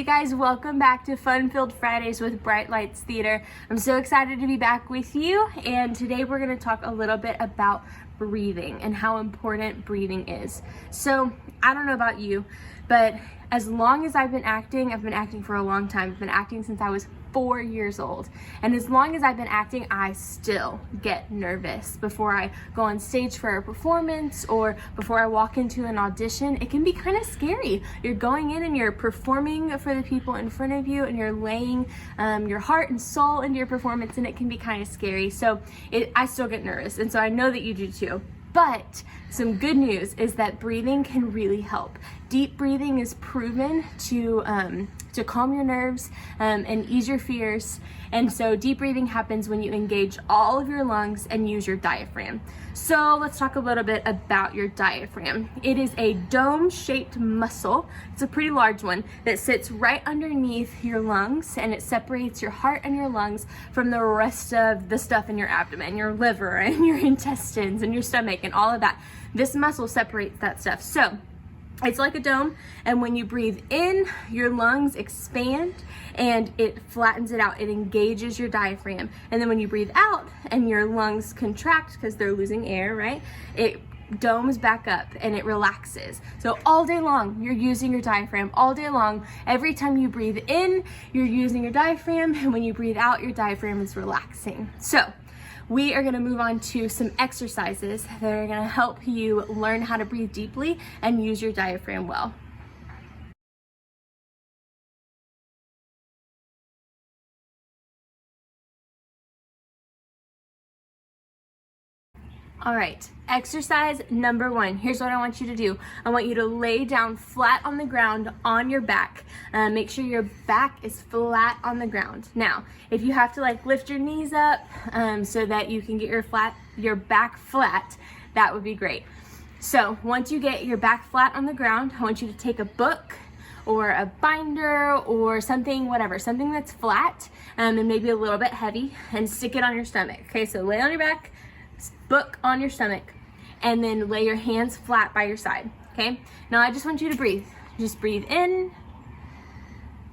you guys, welcome back to Fun-Filled Fridays with Bright Lights Theater. I'm so excited to be back with you, and today we're going to talk a little bit about breathing and how important breathing is. So, I don't know about you, but as long as I've been acting for a long time. I've been acting since I was 4 years old. And as long as I've been acting, I still get nervous before I go on stage for a performance or before I walk into an audition. It can be kind of scary. You're going in and you're performing for the people in front of you, and you're laying your heart and soul into your performance, and it can be kind of scary. So I still get nervous, and so I know that you do too. But some good news is that breathing can really help. Deep breathing is proven to calm your nerves and ease your fears. And so deep breathing happens when you engage all of your lungs and use your diaphragm. So let's talk a little bit about your diaphragm. It is a dome-shaped muscle. It's a pretty large one that sits right underneath your lungs, and it separates your heart and your lungs from the rest of the stuff in your abdomen, your liver and your intestines and your stomach and all of that. This muscle separates that stuff. So it's like a dome, and when you breathe in, your lungs expand and it flattens it out. It engages your diaphragm. And then when you breathe out and your lungs contract because they're losing air, right? It domes back up and it relaxes. So all day long, you're using your diaphragm. All day long, every time you breathe in, you're using your diaphragm, and when you breathe out, your diaphragm is relaxing. So we are going to move on to some exercises that are going to help you learn how to breathe deeply and use your diaphragm well. All right, exercise number 1. Here's what I want you to do. I want you to lay down flat on the ground on your back. Make sure your back is flat on the ground. Now, if you have to lift your knees up so that you can get your back flat, that would be great. So once you get your back flat on the ground, I want you to take a book or a binder or something, something that's flat and maybe a little bit heavy, and stick it on your stomach. Okay, so lay on your back, book on your stomach, and then lay your hands flat by your side. Okay, now I just want you to breathe. Just breathe in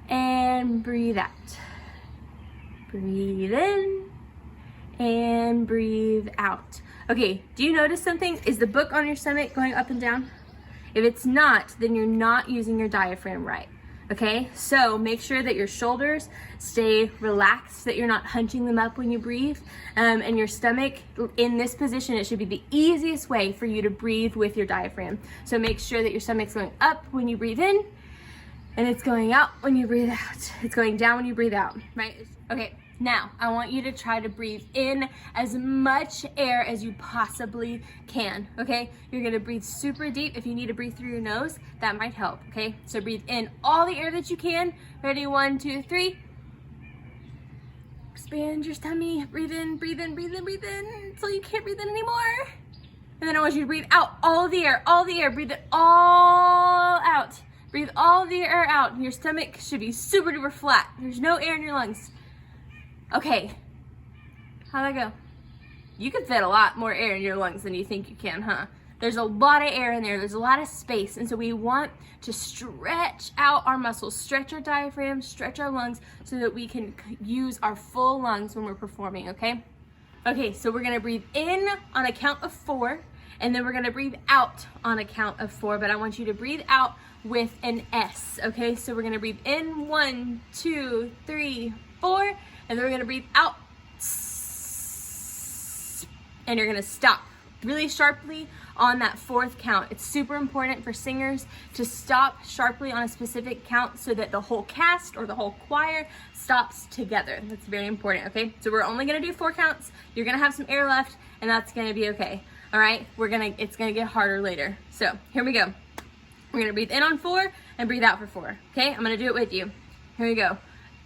and breathe out. Breathe in and breathe out. Okay, do you notice something? Is the book on your stomach going up and down? If it's not, then you're not using your diaphragm right. Okay, so make sure that your shoulders stay relaxed, that you're not hunching them up when you breathe, and your stomach in this position. It should be the easiest way for you to breathe with your diaphragm. So make sure that your stomach's going up when you breathe in, and it's going out when you breathe out. It's going down when you breathe out, right? Okay, now I want you to try to breathe in as much air as you possibly can, okay? You're gonna breathe super deep. If you need to breathe through your nose, that might help, okay? So breathe in all the air that you can. Ready, 1, 2, 3. Expand your tummy. Breathe in, breathe in, breathe in, breathe in until you can't breathe in anymore. And then I want you to breathe out all the air, breathe it all out. Breathe all the air out. Your stomach should be super duper flat. There's no air in your lungs. Okay, how'd that go? You can fit a lot more air in your lungs than you think you can, huh? There's a lot of air in there. There's a lot of space. And so we want to stretch out our muscles, stretch our diaphragm, stretch our lungs so that we can use our full lungs when we're performing, okay? Okay, so we're gonna breathe in on a count of 4, and then we're gonna breathe out on a count of 4, but I want you to breathe out with an S, okay? So we're gonna breathe in, 1, 2, 3, 4, and then we're gonna breathe out, and you're gonna stop really sharply on that 4th count. It's super important for singers to stop sharply on a specific count so that the whole cast or the whole choir stops together. That's very important, okay? So we're only gonna do 4 counts. You're gonna have some air left, and that's gonna be okay, all right? It's gonna get harder later. So here we go. We're gonna breathe in on 4 and breathe out for 4, okay? I'm gonna do it with you. Here we go.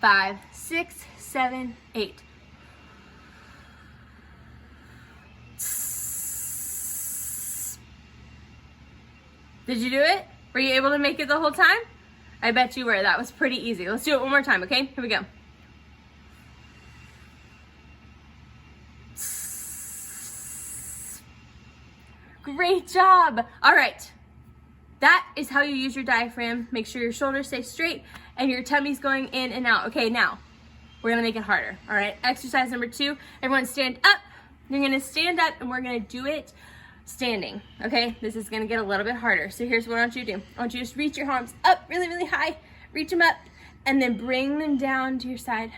5, 6, 7, 8. Did you do it? Were you able to make it the whole time? I bet you were. That was pretty easy. Let's do it one more time, okay? Here we go. Great job. All right. That is how you use your diaphragm. Make sure your shoulders stay straight and your tummy's going in and out. Okay, now we're gonna make it harder, all right? Exercise number 2, everyone stand up. You're gonna stand up and we're gonna do it standing, okay? This is gonna get a little bit harder. So here's what I want you to do. I want you to just reach your arms up really, really high, reach them up, and then bring them down to your side.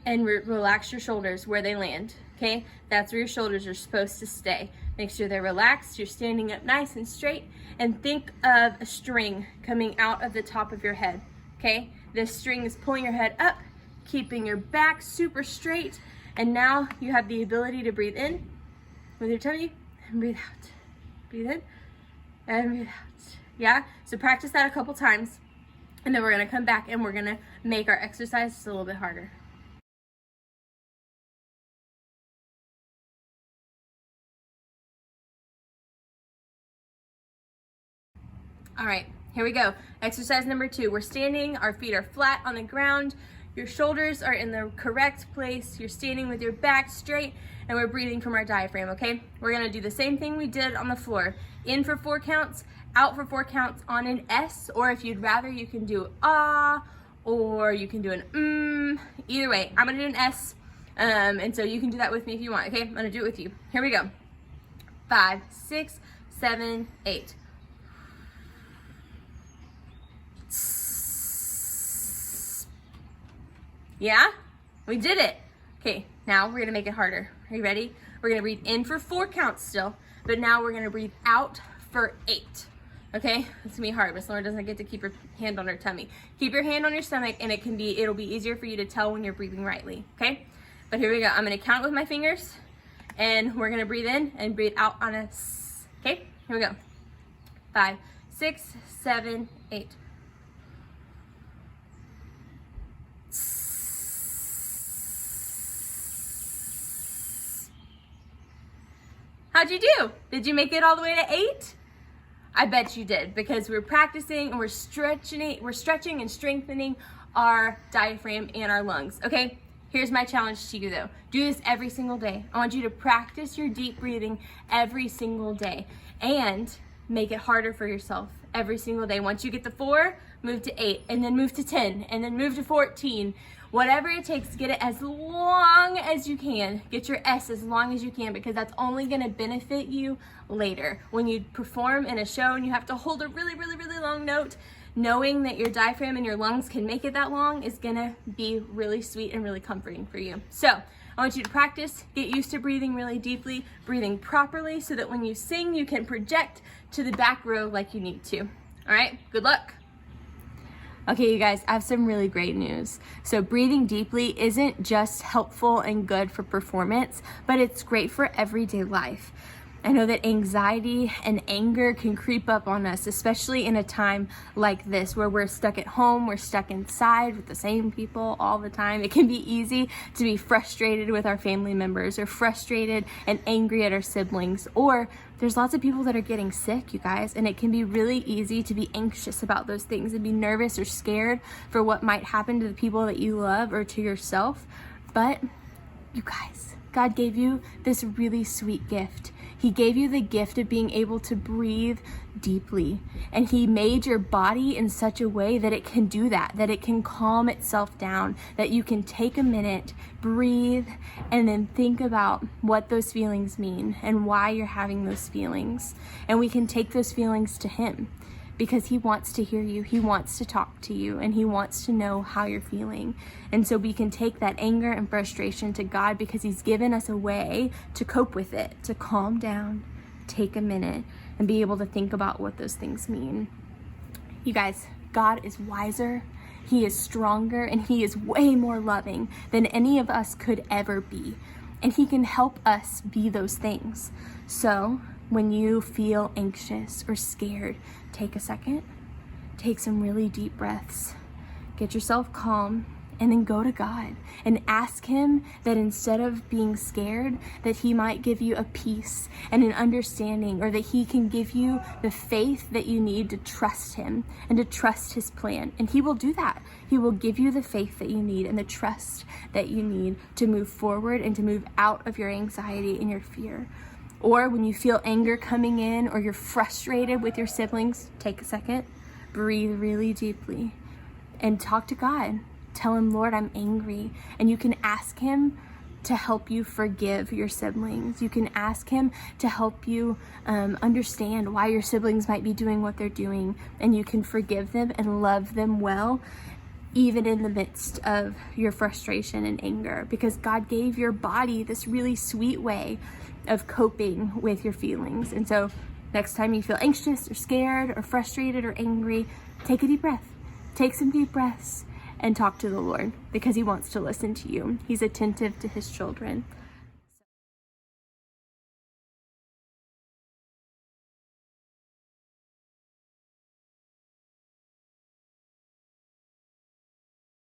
And relax your shoulders where they land, okay? That's where your shoulders are supposed to stay. Make sure they're relaxed, you're standing up nice and straight, and think of a string coming out of the top of your head, okay? This string is pulling your head up, keeping your back super straight, and now you have the ability to breathe in with your tummy and breathe out. Breathe in and breathe out, yeah? So practice that a couple times, and then we're gonna come back and we're gonna make our exercises a little bit harder. All right, here we go. Exercise number 2. We're standing, our feet are flat on the ground, your shoulders are in the correct place, you're standing with your back straight, and we're breathing from our diaphragm, okay? We're gonna do the same thing we did on the floor. In for 4 counts, out for 4 counts on an S, or if you'd rather, you can do ah, or you can do an Either way, I'm gonna do an S, and so you can do that with me if you want, okay? I'm gonna do it with you. Here we go. 5, 6, 7, 8. Yeah, we did it. Okay, now we're gonna make it harder. Are you ready? We're gonna breathe in for 4 counts still, but now we're gonna breathe out for 8. Okay, it's gonna be hard. Miss Laura doesn't get to keep her hand on her tummy. Keep your hand on your stomach, and it'll be easier for you to tell when you're breathing rightly. Okay, but here we go. I'm gonna count with my fingers, and we're gonna breathe in and breathe out on a S. Okay, here we go. 5, 6, 7, 8. How'd you do? Did you make it all the way to 8? I bet you did, because we're practicing and we're stretching and strengthening our diaphragm and our lungs, okay? Here's my challenge to you though. Do this every single day. I want you to practice your deep breathing every single day and make it harder for yourself every single day. Once you get to 4, move to 8, and then move to 10, and then move to 14. Whatever it takes, get it as long as you can. Get your S as long as you can, because that's only gonna benefit you later. When you perform in a show and you have to hold a really, really, really long note, knowing that your diaphragm and your lungs can make it that long is gonna be really sweet and really comforting for you. So I want you to practice, get used to breathing really deeply, breathing properly, so that when you sing, you can project to the back row like you need to. All right, good luck. Okay, you guys, I have some really great news. So breathing deeply isn't just helpful and good for performance, but it's great for everyday life. I know that anxiety and anger can creep up on us, especially in a time like this where we're stuck at home, we're stuck inside with the same people all the time. It can be easy to be frustrated with our family members, or frustrated and angry at our siblings, or there's lots of people that are getting sick, you guys, and it can be really easy to be anxious about those things and be nervous or scared for what might happen to the people that you love or to yourself. But you guys, God gave you this really sweet gift. He gave you the gift of being able to breathe deeply. And He made your body in such a way that it can do that it can calm itself down, that you can take a minute, breathe, and then think about what those feelings mean and why you're having those feelings. And we can take those feelings to Him, because He wants to hear you, He wants to talk to you, and He wants to know how you're feeling. And so we can take that anger and frustration to God, because He's given us a way to cope with it, to calm down, take a minute, and be able to think about what those things mean. You guys, God is wiser, He is stronger, and He is way more loving than any of us could ever be. And He can help us be those things. So when you feel anxious or scared, take a second, take some really deep breaths, get yourself calm, and then go to God and ask Him that instead of being scared, that He might give you a peace and an understanding, or that He can give you the faith that you need to trust Him and to trust His plan. And He will do that. He will give you the faith that you need and the trust that you need to move forward and to move out of your anxiety and your fear. Or when you feel anger coming in or you're frustrated with your siblings, take a second, breathe really deeply, and talk to God. Tell him, Lord, I'm angry. And you can ask him to help you forgive your siblings. You can ask him to help you understand why your siblings might be doing what they're doing. And you can forgive them and love them well, even in the midst of your frustration and anger, because God gave your body this really sweet way of coping with your feelings. And so next time you feel anxious or scared or frustrated or angry, take a deep breath. Take some deep breaths and talk to the Lord, because he wants to listen to you. He's attentive to his children.